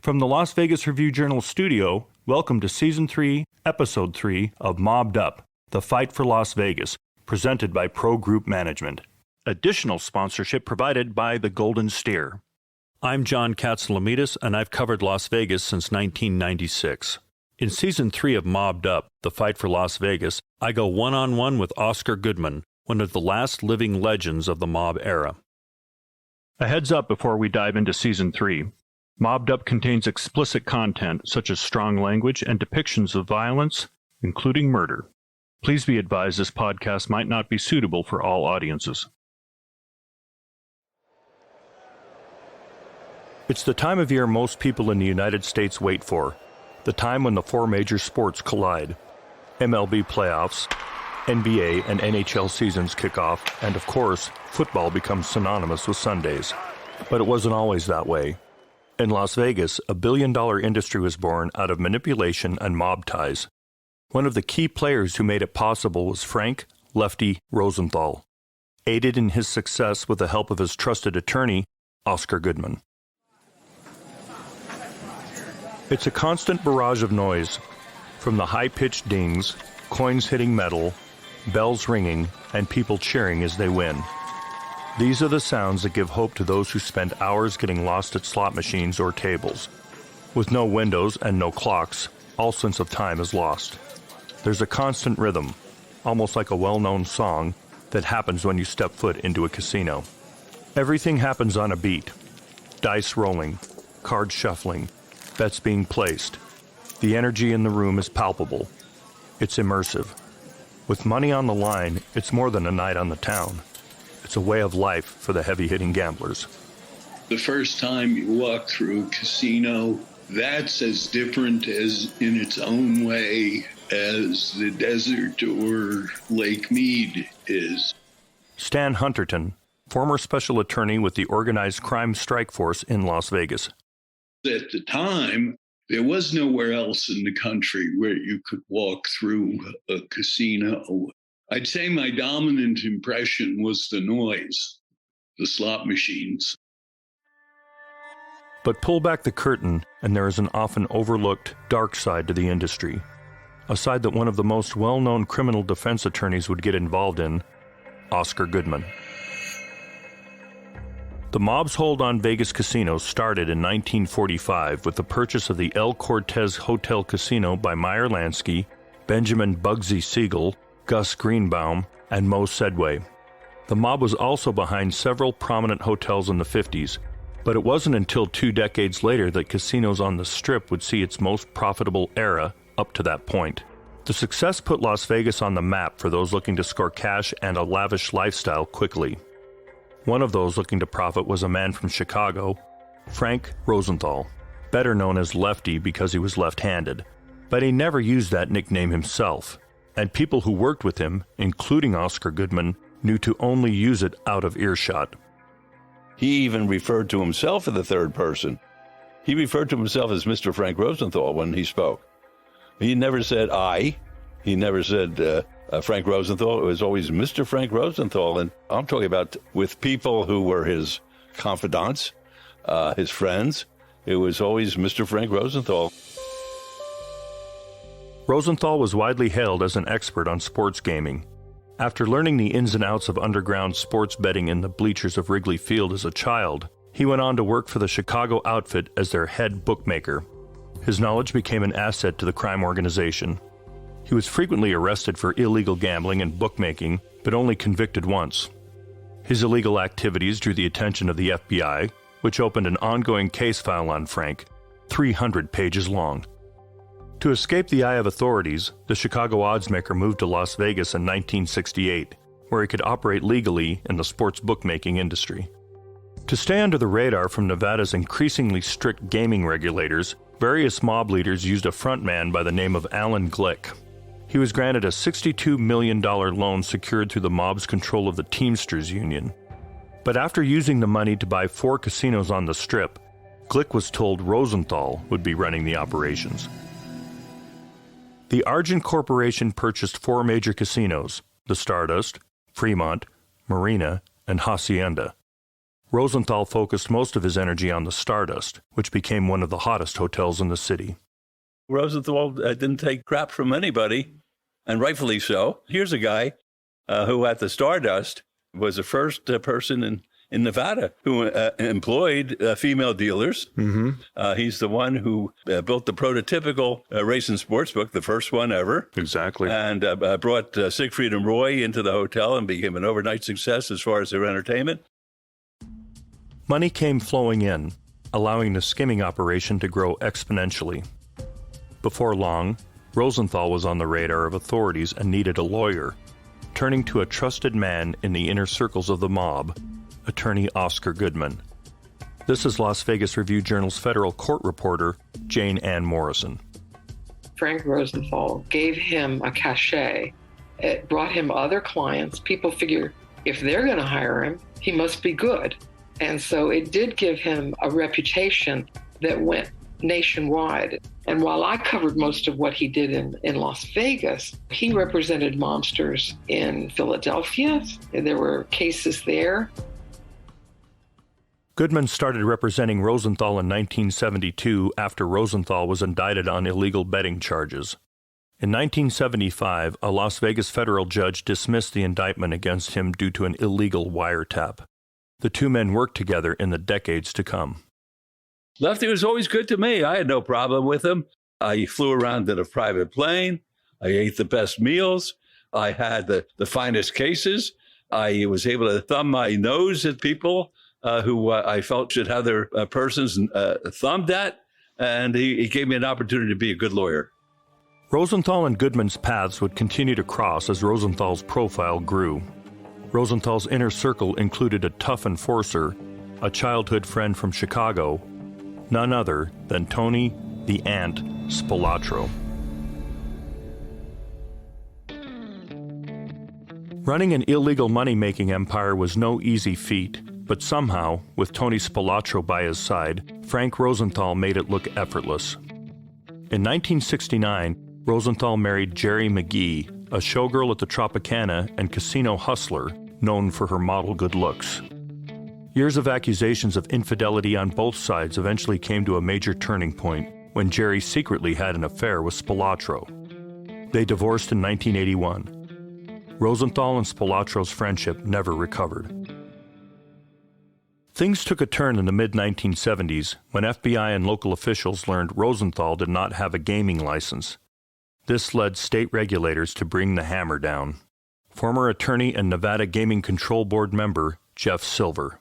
From the Las Vegas Review-Journal studio, welcome to Season 3, Episode 3 of Mobbed Up, The Fight for Las Vegas, presented by Pro Group Management. Additional sponsorship provided by the Golden Steer. I'm John Katsalamidis, and I've covered Las Vegas since 1996. In Season 3 of Mobbed Up, The Fight for Las Vegas, I go one-on-one with Oscar Goodman, one of the last living legends of the mob era. A heads up before we dive into Season 3. Mobbed Up contains explicit content such as strong language and depictions of violence, including murder. Please be advised this podcast might not be suitable for all audiences. It's the time of year most people in the United States wait for, the time when the four major sports collide. MLB playoffs, NBA and NHL seasons kick off, and of course, football becomes synonymous with Sundays. But it wasn't always that way. In Las Vegas, a billion-dollar industry was born out of manipulation and mob ties. One of the key players who made it possible was Frank Lefty Rosenthal, aided in his success with the help of his trusted attorney, Oscar Goodman. It's a constant barrage of noise, from the high-pitched dings, coins hitting metal, bells ringing, and people cheering as they win. These are the sounds that give hope to those who spend hours getting lost at slot machines or tables. With no windows and no clocks, all sense of time is lost. There's a constant rhythm, almost like a well-known song, that happens when you step foot into a casino. Everything happens on a beat. Dice rolling, cards shuffling, bets being placed. The energy in the room is palpable. It's immersive. With money on the line, it's more than a night on the town. It's a way of life for the heavy-hitting gamblers. The first time you walk through a casino, that's as different as in its own way as the desert or Lake Mead is. Stan Hunterton, former special attorney with the Organized Crime Strike Force in Las Vegas. At the time, there was nowhere else in the country where you could walk through a casino. I'd say my dominant impression was the noise, the slot machines. But pull back the curtain, and there is an often overlooked dark side to the industry. A side that one of the most well-known criminal defense attorneys would get involved in, Oscar Goodman. The mob's hold on Vegas casinos started in 1945 with the purchase of the El Cortez Hotel Casino by Meyer Lansky, Benjamin Bugsy Siegel, Gus Greenbaum, and Mo Sedway. The mob was also behind several prominent hotels in the 50s, but it wasn't until 2 decades later that casinos on the Strip would see its most profitable era up to that point. The success put Las Vegas on the map for those looking to score cash and a lavish lifestyle quickly. One of those looking to profit was a man from Chicago, Frank Rosenthal, better known as Lefty because he was left-handed. But he never used that nickname himself, and people who worked with him, including Oscar Goodman, knew to only use it out of earshot. He even referred to himself in the third person. He referred to himself as Mr. Frank Rosenthal when he spoke. He never said I. He never said Frank Rosenthal. It was always Mr. Frank Rosenthal. And I'm talking about with people who were his confidants, his friends. It was always Mr. Frank Rosenthal. Rosenthal was widely hailed as an expert on sports gaming. After learning the ins and outs of underground sports betting in the bleachers of Wrigley Field as a child, he went on to work for the Chicago outfit as their head bookmaker. His knowledge became an asset to the crime organization. He was frequently arrested for illegal gambling and bookmaking, but only convicted once. His illegal activities drew the attention of the FBI, which opened an ongoing case file on Frank, 300 pages long. To escape the eye of authorities, the Chicago oddsmaker moved to Las Vegas in 1968, where he could operate legally in the sports bookmaking industry. To stay under the radar from Nevada's increasingly strict gaming regulators, various mob leaders used a frontman by the name of Alan Glick. He was granted a $62 million loan secured through the mob's control of the Teamsters Union. But after using the money to buy 4 casinos on the Strip, Glick was told Rosenthal would be running the operations. The Argent Corporation purchased 4 major casinos, the Stardust, Fremont, Marina, and Hacienda. Rosenthal focused most of his energy on the Stardust, which became one of the hottest hotels in the city. Rosenthal didn't take crap from anybody, and rightfully so. Here's a guy who at the Stardust was the first person in Nevada who employed female dealers. Mm-hmm. He's the one who built the prototypical race and sports book, the first one ever. Exactly. And brought Siegfried and Roy into the hotel and became an overnight success as far as their entertainment. Money came flowing in, allowing the skimming operation to grow exponentially. Before long, Rosenthal was on the radar of authorities and needed a lawyer, turning to a trusted man in the inner circles of the mob, attorney Oscar Goodman. This is Las Vegas Review-Journal's federal court reporter, Jane Ann Morrison. Frank Rosenthal gave him a cachet. It brought him other clients. People figure if they're going to hire him, he must be good. And so it did give him a reputation that went nationwide. And while I covered most of what he did in Las Vegas, he represented mobsters in Philadelphia. There were cases there. Goodman started representing Rosenthal in 1972 after Rosenthal was indicted on illegal betting charges. In 1975, a Las Vegas federal judge dismissed the indictment against him due to an illegal wiretap. The two men worked together in the decades to come. Lefty was always good to me. I had no problem with him. I flew around in a private plane. I ate the best meals. I had the finest cases. I was able to thumb my nose at people who I felt should have their persons thumbed at. And he gave me an opportunity to be a good lawyer. Rosenthal and Goodman's paths would continue to cross as Rosenthal's profile grew. Rosenthal's inner circle included a tough enforcer, a childhood friend from Chicago, none other than Tony the Ant Spilotro. Running an illegal money-making empire was no easy feat, but somehow, with Tony Spilotro by his side, Frank Rosenthal made it look effortless. In 1969, Rosenthal married Jerry McGee, a showgirl at the Tropicana and casino hustler known for her model good looks. Years of accusations of infidelity on both sides eventually came to a major turning point when Jerry secretly had an affair with Spilotro. They divorced in 1981. Rosenthal and Spilotro's friendship never recovered. Things took a turn in the mid-1970s when FBI and local officials learned Rosenthal did not have a gaming license. This led state regulators to bring the hammer down. Former attorney and Nevada Gaming Control Board member Jeff Silver.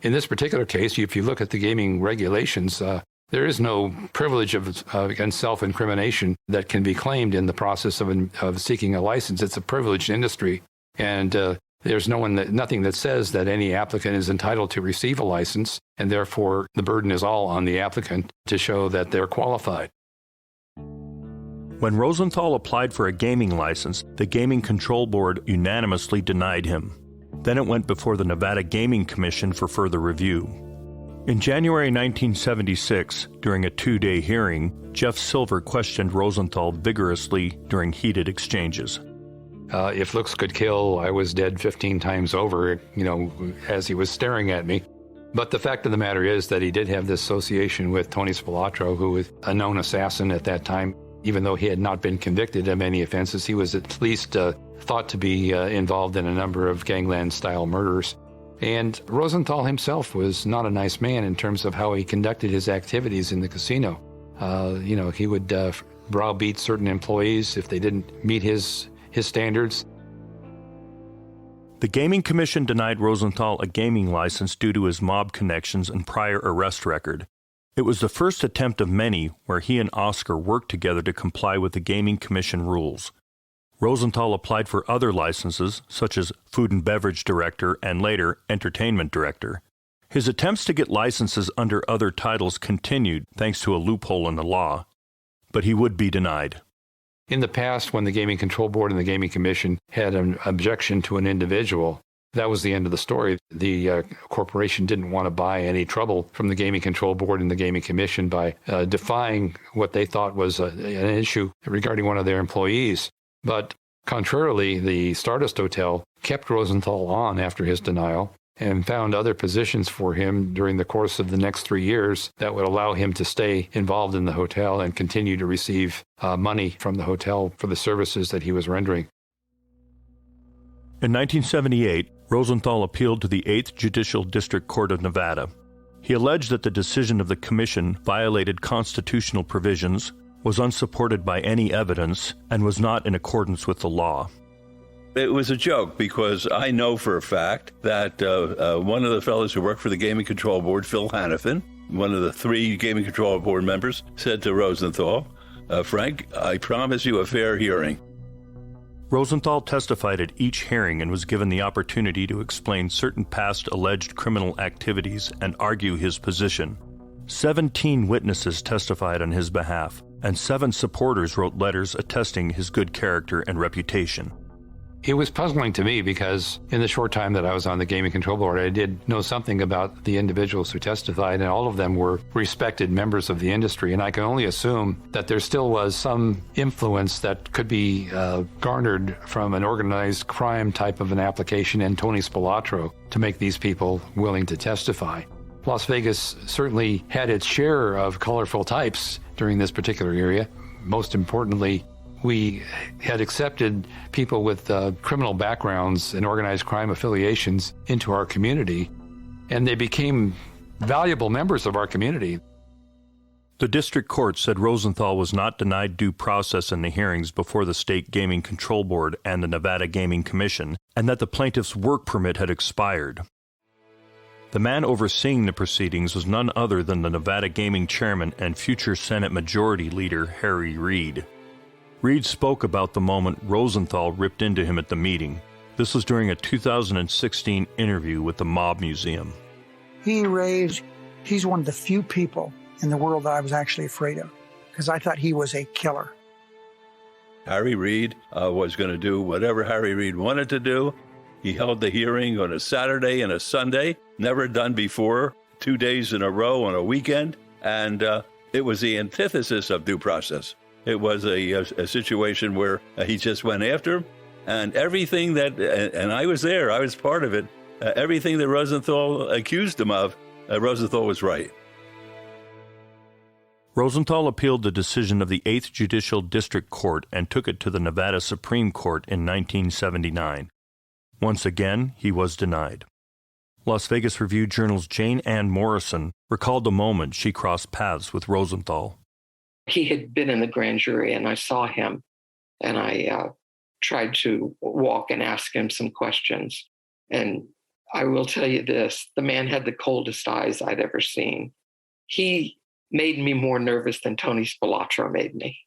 In this particular case, if you look at the gaming regulations, there is no privilege against self-incrimination that can be claimed in the process of seeking a license. It's a privileged industry, and there's nothing that says that any applicant is entitled to receive a license, and therefore the burden is all on the applicant to show that they're qualified. When Rosenthal applied for a gaming license, the Gaming Control Board unanimously denied him. Then it went before the Nevada Gaming Commission for further review. In January 1976, during a 2-day hearing, Jeff Silver questioned Rosenthal vigorously during heated exchanges. If looks could kill, I was dead 15 times over, as he was staring at me. But the fact of the matter is that he did have this association with Tony Spilotro, who was a known assassin at that time. Even though he had not been convicted of any offenses, he was at least thought to be involved in a number of gangland-style murders. And Rosenthal himself was not a nice man in terms of how he conducted his activities in the casino. He would browbeat certain employees if they didn't meet his standards. The Gaming Commission denied Rosenthal a gaming license due to his mob connections and prior arrest record. It was the first attempt of many where he and Oscar worked together to comply with the Gaming Commission rules. Rosenthal applied for other licenses, such as Food and Beverage Director and later Entertainment Director. His attempts to get licenses under other titles continued thanks to a loophole in the law, but he would be denied. In the past, when the Gaming Control Board and the Gaming Commission had an objection to an individual, that was the end of the story. The corporation didn't want to buy any trouble from the Gaming Control Board and the Gaming Commission by defying what they thought was an issue regarding one of their employees. But contrarily, the Stardust Hotel kept Rosenthal on after his denial. and found other positions for him during the course of the next 3 years that would allow him to stay involved in the hotel and continue to receive money from the hotel for the services that he was rendering. In 1978, Rosenthal appealed to the 8th Judicial District Court of Nevada. He alleged that the decision of the commission violated constitutional provisions, was unsupported by any evidence, and was not in accordance with the law. It was a joke because I know for a fact that one of the fellows who worked for the Gaming Control Board, Phil Hannafin, one of the 3 Gaming Control Board members, said to Rosenthal, Frank, I promise you a fair hearing. Rosenthal testified at each hearing and was given the opportunity to explain certain past alleged criminal activities and argue his position. 17 witnesses testified on his behalf, and 7 supporters wrote letters attesting his good character and reputation. It was puzzling to me because in the short time that I was on the Gaming Control Board, I did know something about the individuals who testified, and all of them were respected members of the industry. And I can only assume that there still was some influence that could be garnered from an organized crime type of an application and Tony Spilatro to make these people willing to testify. Las Vegas certainly had its share of colorful types during this particular area. Most importantly, we had accepted people with criminal backgrounds and organized crime affiliations into our community, and they became valuable members of our community. The district court said Rosenthal was not denied due process in the hearings before the State Gaming Control Board and the Nevada Gaming Commission, and that the plaintiff's work permit had expired. The man overseeing the proceedings was none other than the Nevada Gaming Chairman and future Senate Majority Leader Harry Reid. Reid spoke about the moment Rosenthal ripped into him at the meeting. This was during a 2016 interview with the Mob Museum. He's one of the few people in the world that I was actually afraid of, because I thought he was a killer. Harry Reid was going to do whatever Harry Reid wanted to do. He held the hearing on a Saturday and a Sunday, never done before, 2 days in a row on a weekend, and it was the antithesis of due process. It was a situation where he just went after him, and everything that, and I was there, I was part of it, everything that Rosenthal accused him of, Rosenthal was right. Rosenthal appealed the decision of the 8th Judicial District Court and took it to the Nevada Supreme Court in 1979. Once again, he was denied. Las Vegas Review-Journal's Jane Ann Morrison recalled the moment she crossed paths with Rosenthal. He had been in the grand jury, and I saw him, and I tried to walk and ask him some questions. And I will tell you this, the man had the coldest eyes I'd ever seen. He made me more nervous than Tony Spilatro made me.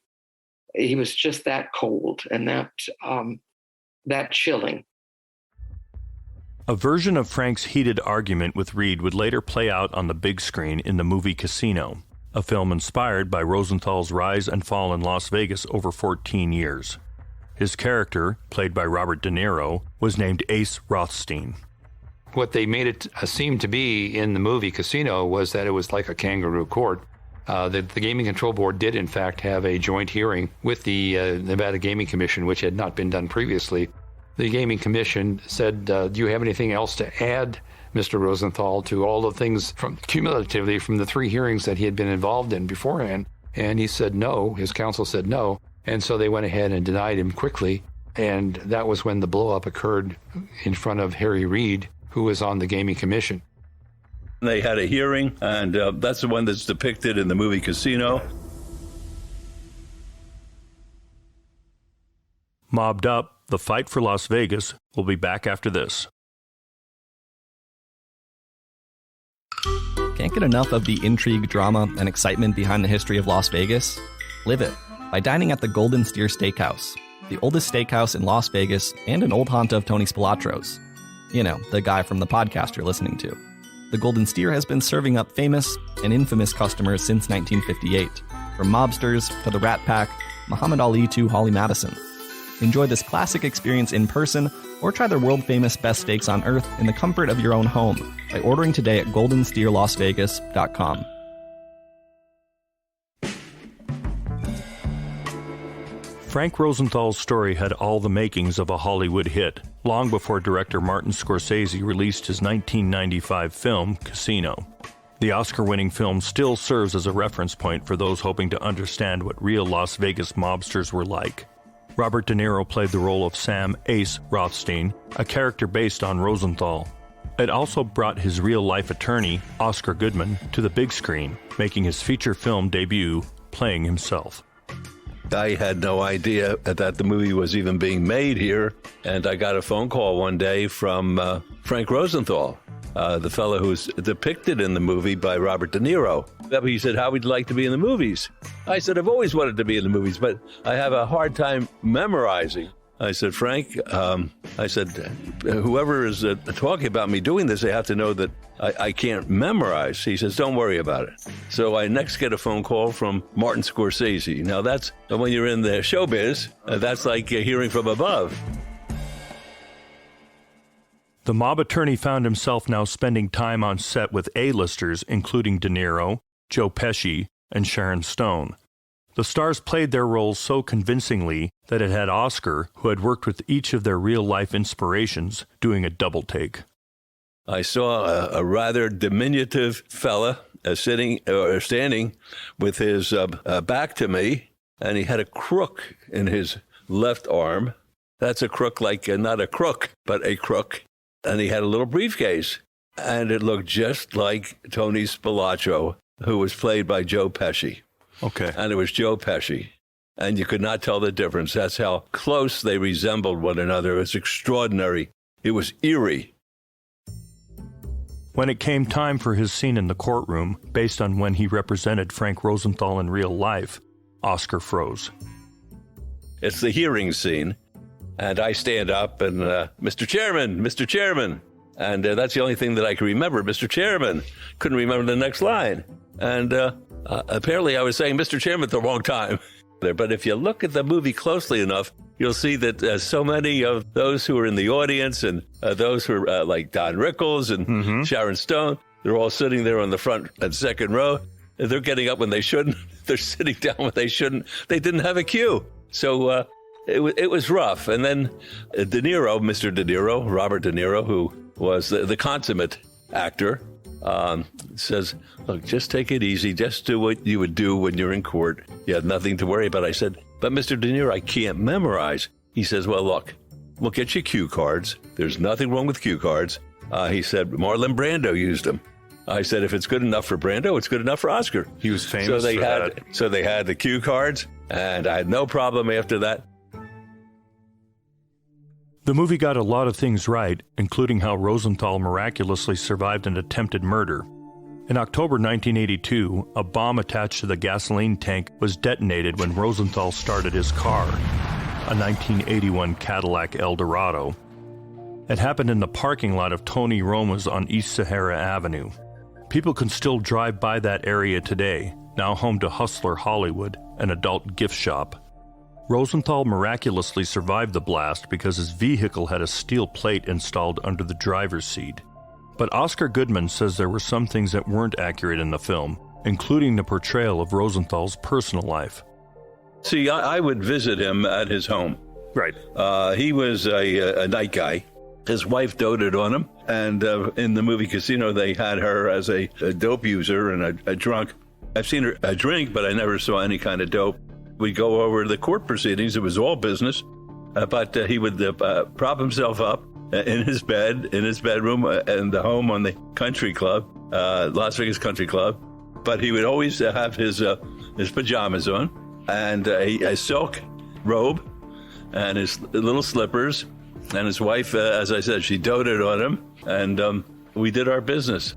He was just that cold and that chilling. A version of Frank's heated argument with Reid would later play out on the big screen in the movie Casino, a film inspired by Rosenthal's rise and fall in Las Vegas over 14 years. His character, played by Robert De Niro, was named Ace Rothstein. What they made it seem to be in the movie Casino was that it was like a kangaroo court. The Gaming Control Board did, in fact, have a joint hearing with the Nevada Gaming Commission, which had not been done previously. The Gaming Commission said, do you have anything else to add, Mr. Rosenthal, to all the things cumulatively from the 3 hearings that he had been involved in beforehand? And he said no. His counsel said no. And so they went ahead and denied him quickly. And that was when the blow-up occurred in front of Harry Reid, who was on the Gaming Commission. They had a hearing, and that's the one that's depicted in the movie Casino. Mobbed Up, The Fight for Las Vegas, will be back after this. Can't get enough of the intrigue, drama, and excitement behind the history of Las Vegas? Live it by dining at the Golden Steer Steakhouse, the oldest steakhouse in Las Vegas and an old haunt of Tony Spilatro's. You know, the guy from the podcast you're listening to. The Golden Steer has been serving up famous and infamous customers since 1958, from mobsters to the Rat Pack, Muhammad Ali to Holly Madison. Enjoy this classic experience in person, or try their world-famous best steaks on earth in the comfort of your own home by ordering today at goldensteerlasvegas.com. Frank Rosenthal's story had all the makings of a Hollywood hit, long before director Martin Scorsese released his 1995 film, Casino. The Oscar-winning film still serves as a reference point for those hoping to understand what real Las Vegas mobsters were like. Robert De Niro played the role of Sam Ace Rothstein, a character based on Rosenthal. It also brought his real-life attorney, Oscar Goodman, to the big screen, making his feature film debut playing himself. I had no idea that the movie was even being made here, and I got a phone call one day from Frank Rosenthal, the fellow who's depicted in the movie by Robert De Niro. He said, "How would you like to be in the movies?" I said, "I've always wanted to be in the movies, but I have a hard time memorizing." I said, "Frank," I said, "whoever is talking about me doing this, they have to know that I can't memorize." He says, "Don't worry about it." So I next get a phone call from Martin Scorsese. Now that's, when you're in the showbiz, that's like hearing from above. The mob attorney found himself now spending time on set with A-listers, including De Niro, Joe Pesci, and Sharon Stone. The stars played their roles so convincingly that it had Oscar, who had worked with each of their real-life inspirations, doing a double take. I saw a rather diminutive fella standing with his back to me, and he had a crook in his left arm. That's a crook, like not a crook, but a crook. And he had a little briefcase, and it looked just like Tony Spilotro, who was played by Joe Pesci. Okay. And it was Joe Pesci, and you could not tell the difference. That's how close they resembled one another. It was extraordinary. It was eerie. When it came time for his scene in the courtroom, based on when he represented Frank Rosenthal in real life, Oscar froze. It's the hearing scene. And I stand up and, Mr. Chairman. And that's the only thing that I can remember, Mr. Chairman. Couldn't remember the next line. And apparently I was saying Mr. Chairman at the wrong time. But if you look at the movie closely enough, you'll see that so many of those who were in the audience and those who were like Don Rickles and Sharon Stone, they're all sitting there on the front and second row. They're getting up when they shouldn't. They're sitting down when they shouldn't. They didn't have a cue. So it was rough. And then De Niro, Mr. De Niro, Robert De Niro, who was the consummate actor, says, "Look, just take it easy. Just do what you would do when you're in court. You have nothing to worry about." I said, "But Mr. De Niro, I can't memorize." He says, "Well, look, we'll get you cue cards. There's nothing wrong with cue cards." He said, "Marlon Brando used them." I said, "If it's good enough for Brando, it's good enough for Oscar." He was famous for that. So they had the cue cards, and I had no problem after that. The movie got a lot of things right, including how Rosenthal miraculously survived an attempted murder. In October 1982, a bomb attached to the gasoline tank was detonated when Rosenthal started his car, a 1981 Cadillac Eldorado. It happened in the parking lot of Tony Roma's on East Sahara Avenue. People can still drive by that area today, now home to Hustler Hollywood, an adult gift shop. Rosenthal miraculously survived the blast because his vehicle had a steel plate installed under the driver's seat. But Oscar Goodman says there were some things that weren't accurate in the film, including the portrayal of Rosenthal's personal life. See, I would visit him at his home. Right. He was a night guy. His wife doted on him, and in the movie Casino, they had her as a dope user and a drunk. I've seen her drink, but I never saw any kind of dope. We'd go over to the court proceedings. It was all business, but he would prop himself up in his bed, in his bedroom, in the home on the country club, Las Vegas Country Club. But he would always have his pajamas on and a silk robe and his little slippers. And his wife, as I said, she doted on him, and we did our business.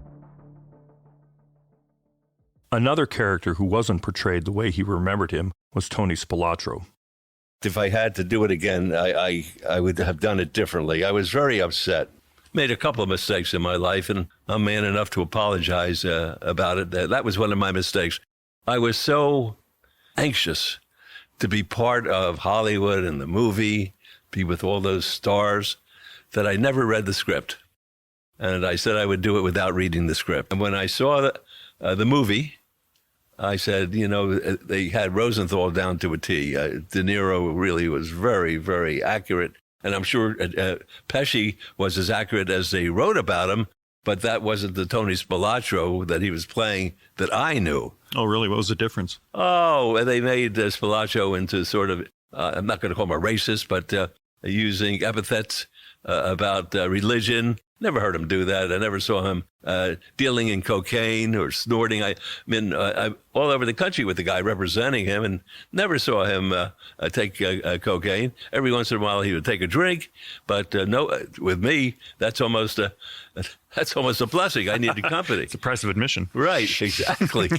Another character who wasn't portrayed the way he remembered him was Tony Spilotro. If I had to do it again, I would have done it differently. I was very upset. Made a couple of mistakes in my life, and I'm man enough to apologize about it. That was one of my mistakes. I was so anxious to be part of Hollywood and the movie, be with all those stars, that I never read the script. And I said I would do it without reading the script. And when I saw the movie, I said, they had Rosenthal down to a T. De Niro really was very, very accurate. And I'm sure Pesci was as accurate as they wrote about him, but that wasn't the Tony Spilotro that he was playing that I knew. Oh, really? What was the difference? Oh, they made Spilotro into sort of, I'm not going to call him a racist, but using epithets about religion. Never heard him do that. I never saw him dealing in cocaine or snorting. I've been all over the country with the guy representing him and never saw him take cocaine. Every once in a while he would take a drink, but no, with me, that's almost a blessing. I needed company. It's the price of admission. Right, exactly.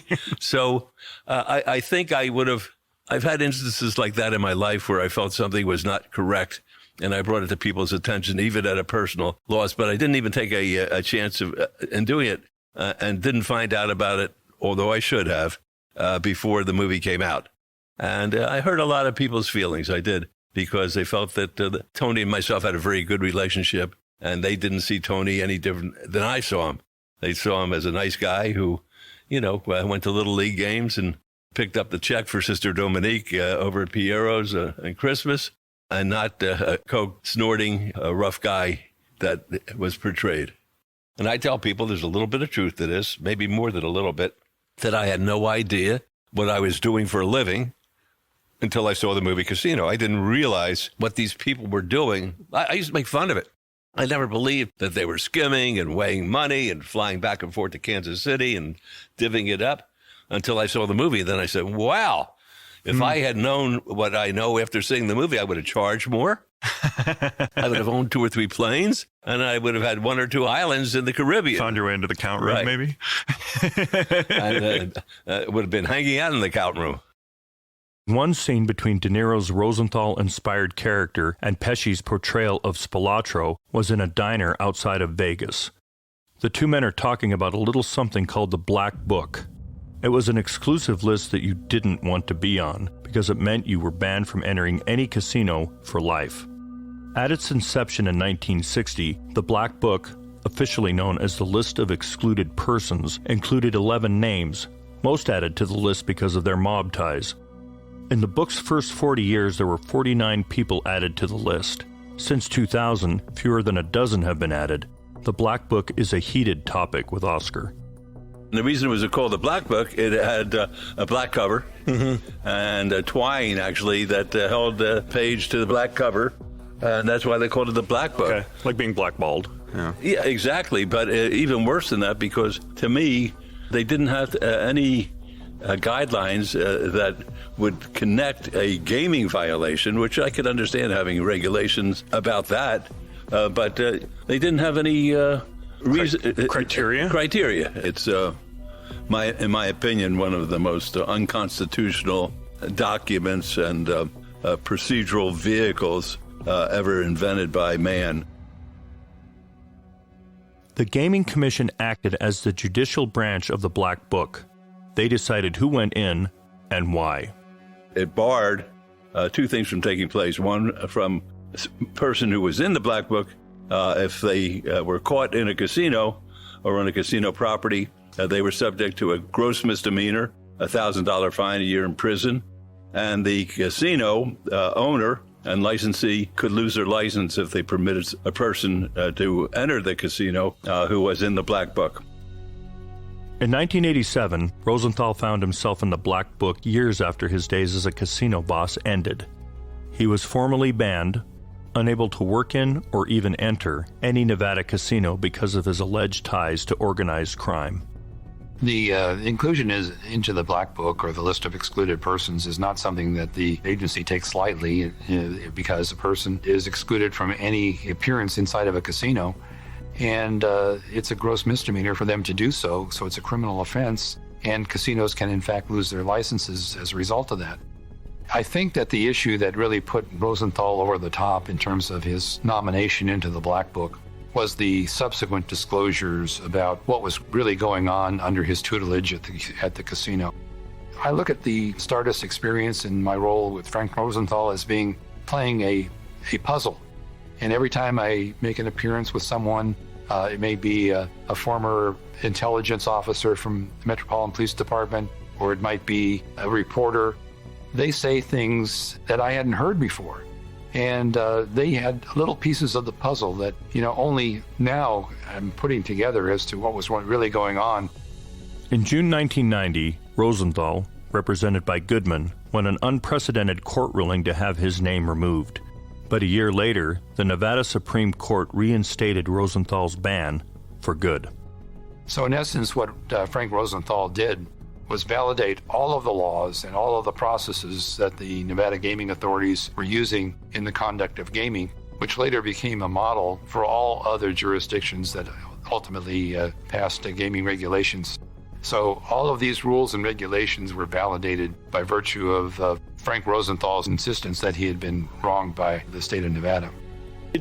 So I think I've had instances like that in my life where I felt something was not correct, and I brought it to people's attention, even at a personal loss. But I didn't even take a chance in doing it and didn't find out about it, although I should have, before the movie came out. And I hurt a lot of people's feelings. I did, because they felt that Tony and myself had a very good relationship, and they didn't see Tony any different than I saw him. They saw him as a nice guy who, went to Little League games and picked up the check for Sister Dominique over at Piero's on Christmas, and not a coke-snorting rough guy that was portrayed. And I tell people there's a little bit of truth to this, maybe more than a little bit, that I had no idea what I was doing for a living until I saw the movie Casino. I didn't realize what these people were doing. I used to make fun of it. I never believed that they were skimming and weighing money and flying back and forth to Kansas City and divvying it up until I saw the movie. Then I said, wow. If I had known what I know after seeing the movie, I would have charged more. I would have owned 2 or 3 planes, and I would have had 1 or 2 islands in the Caribbean. Found your way into the count room, right. Maybe? And would have been hanging out in the count room. One scene between De Niro's Rosenthal-inspired character and Pesci's portrayal of Spilotro was in a diner outside of Vegas. The two men are talking about a little something called the Black Book. It was an exclusive list that you didn't want to be on, because it meant you were banned from entering any casino for life. At its inception in 1960, the Black Book, officially known as the List of Excluded Persons, included 11 names, most added to the list because of their mob ties. In the book's first 40 years, there were 49 people added to the list. Since 2000, fewer than a dozen have been added. The Black Book is a heated topic with Oscar. The reason it was called the Black Book, it had a black cover and a twine, actually, that held the page to the black cover. And that's why they called it the Black Book. Okay, like being blackballed. Yeah, exactly. But even worse than that, because to me, they didn't have any guidelines that would connect a gaming violation, which I could understand having regulations about that. But they didn't have any criteria? Criteria. It's, in my opinion, one of the most unconstitutional documents and procedural vehicles ever invented by man. The Gaming Commission acted as the judicial branch of the Black Book. They decided who went in and why. It barred 2 things from taking place. One, from a person who was in the Black Book, if they were caught in a casino or on a casino property, they were subject to a gross misdemeanor, a $1,000 fine, a year in prison, and the casino owner and licensee could lose their license if they permitted a person to enter the casino who was in the Black Book. In 1987, Rosenthal found himself in the Black Book years after his days as a casino boss ended. He was formally banned, unable to work in or even enter any Nevada casino because of his alleged ties to organized crime. The inclusion into the Black Book or the list of excluded persons is not something that the agency takes lightly because a person is excluded from any appearance inside of a casino. And it's a gross misdemeanor for them to do so it's a criminal offense, and casinos can in fact lose their licenses as a result of that. I think that the issue that really put Rosenthal over the top in terms of his nomination into the Black Book was the subsequent disclosures about what was really going on under his tutelage at the casino. I look at the Stardust experience in my role with Frank Rosenthal as playing a puzzle. And every time I make an appearance with someone, it may be a former intelligence officer from the Metropolitan Police Department, or it might be a reporter. They say things that I hadn't heard before. And they had little pieces of the puzzle that, only now I'm putting together as to what was really going on. In June 1990, Rosenthal, represented by Goodman, won an unprecedented court ruling to have his name removed. But a year later, the Nevada Supreme Court reinstated Rosenthal's ban for good. So in essence, what Frank Rosenthal did was validate all of the laws and all of the processes that the Nevada gaming authorities were using in the conduct of gaming, which later became a model for all other jurisdictions that ultimately passed gaming regulations. So all of these rules and regulations were validated by virtue of Frank Rosenthal's insistence that he had been wronged by the state of Nevada.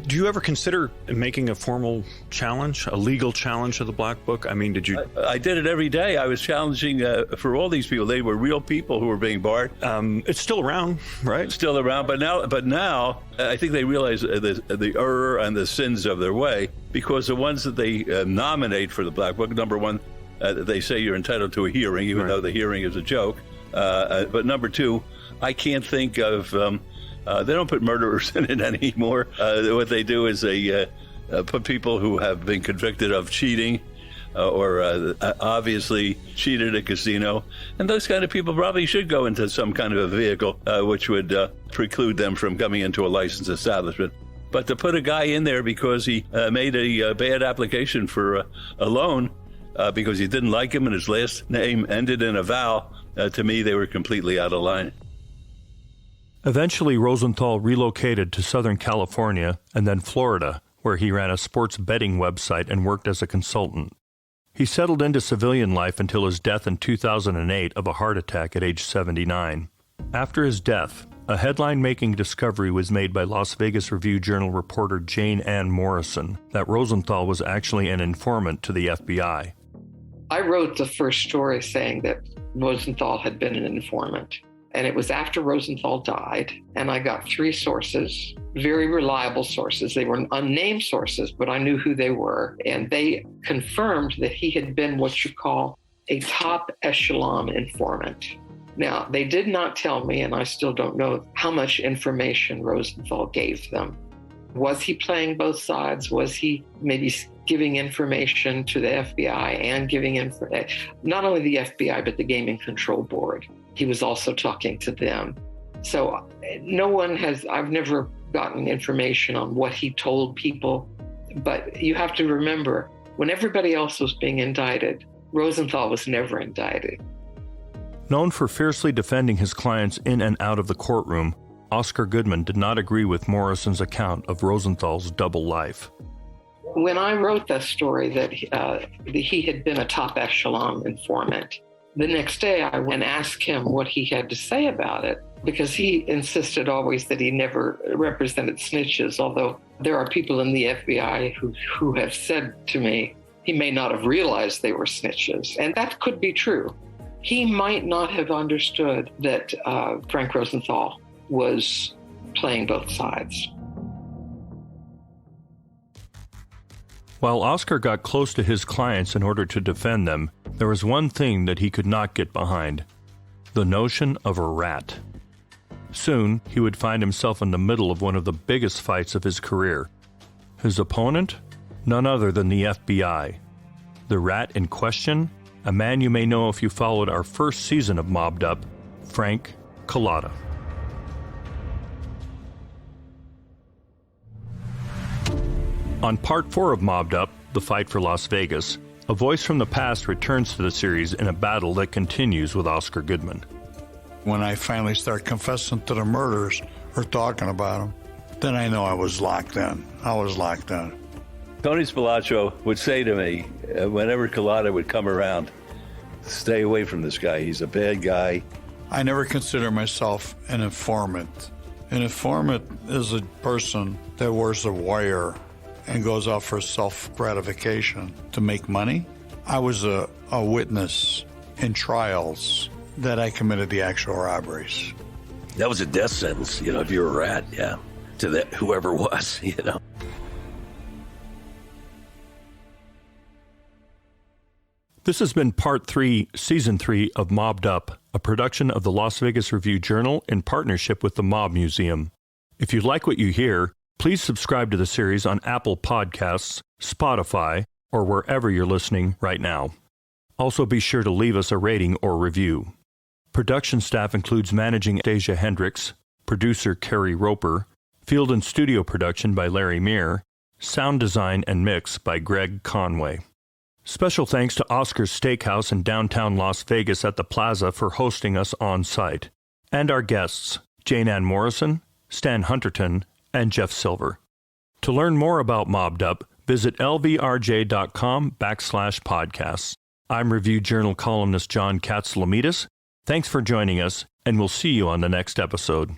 Do you ever consider making a formal challenge, a legal challenge to the Black Book? I mean, did you? I did it every day. I was challenging for all these people. They were real people who were being barred. It's still around, right? Still around, but now I think they realize the error and the sins of their way, because the ones that they nominate for the Black Book, number one, they say you're entitled to a hearing, even though the hearing is a joke. But number two, I can't think of. They don't put murderers in it anymore. What they do is they put people who have been convicted of cheating or obviously cheated at a casino. And those kind of people probably should go into some kind of a vehicle which would preclude them from coming into a licensed establishment. But to put a guy in there because he made a bad application for a loan because he didn't like him and his last name ended in a vowel, to me, they were completely out of line. Eventually, Rosenthal relocated to Southern California and then Florida, where he ran a sports betting website and worked as a consultant. He settled into civilian life until his death in 2008 of a heart attack at age 79. After his death, a headline-making discovery was made by Las Vegas Review-Journal reporter Jane Ann Morrison that Rosenthal was actually an informant to the FBI. I wrote the first story saying that Rosenthal had been an informant. And it was after Rosenthal died, and I got 3 sources, very reliable sources. They were unnamed sources, but I knew who they were. And they confirmed that he had been what you call a top echelon informant. Now, they did not tell me, and I still don't know, how much information Rosenthal gave them. Was he playing both sides? Was he maybe giving information to the FBI and giving not only the FBI, but the Gaming Control Board? He was also talking to them. So I've never gotten information on what he told people, but you have to remember, when everybody else was being indicted, Rosenthal was never indicted. Known for fiercely defending his clients in and out of the courtroom, Oscar Goodman did not agree with Morrison's account of Rosenthal's double life. When I wrote that story that he had been a top echelon informant, the next day I went and asked him what he had to say about it, because he insisted always that he never represented snitches, although there are people in the FBI who have said to me he may not have realized they were snitches. And that could be true. He might not have understood that Frank Rosenthal was playing both sides. While Oscar got close to his clients in order to defend them, there was one thing that he could not get behind: the notion of a rat. Soon, he would find himself in the middle of one of the biggest fights of his career. His opponent? None other than the FBI. The rat in question? A man you may know if you followed our first season of Mobbed Up, Frank Collada. On Part 4 of Mobbed Up, The Fight for Las Vegas, a voice from the past returns to the series in a battle that continues with Oscar Goodman. When I finally start confessing to the murders or talking about them, then I know I was locked in. Tony Spilotro would say to me, whenever Collada would come around, stay away from this guy. He's a bad guy. I never consider myself an informant. An informant is a person that wears a wire and goes out for self-gratification to make money. I was a witness in trials that I committed the actual robberies. That was a death sentence, if you're a rat, yeah, to that whoever was, This has been Part 3, Season 3 of Mobbed Up, a production of the Las Vegas Review-Journal in partnership with the Mob Museum. If you like what you hear, please subscribe to the series on Apple Podcasts, Spotify, or wherever you're listening right now. Also be sure to leave us a rating or review. Production staff includes managing Deja Hendricks, producer Carrie Roper, field and studio production by Larry Meir, sound design and mix by Greg Conway. Special thanks to Oscar's Steakhouse in downtown Las Vegas at the Plaza for hosting us on site, and our guests, Jane Ann Morrison, Stan Hunterton, and Jeff Silver. To learn more about Mobbed Up, visit lvrj.com/podcasts. I'm Review Journal columnist John Katsilometis. Thanks for joining us, and we'll see you on the next episode.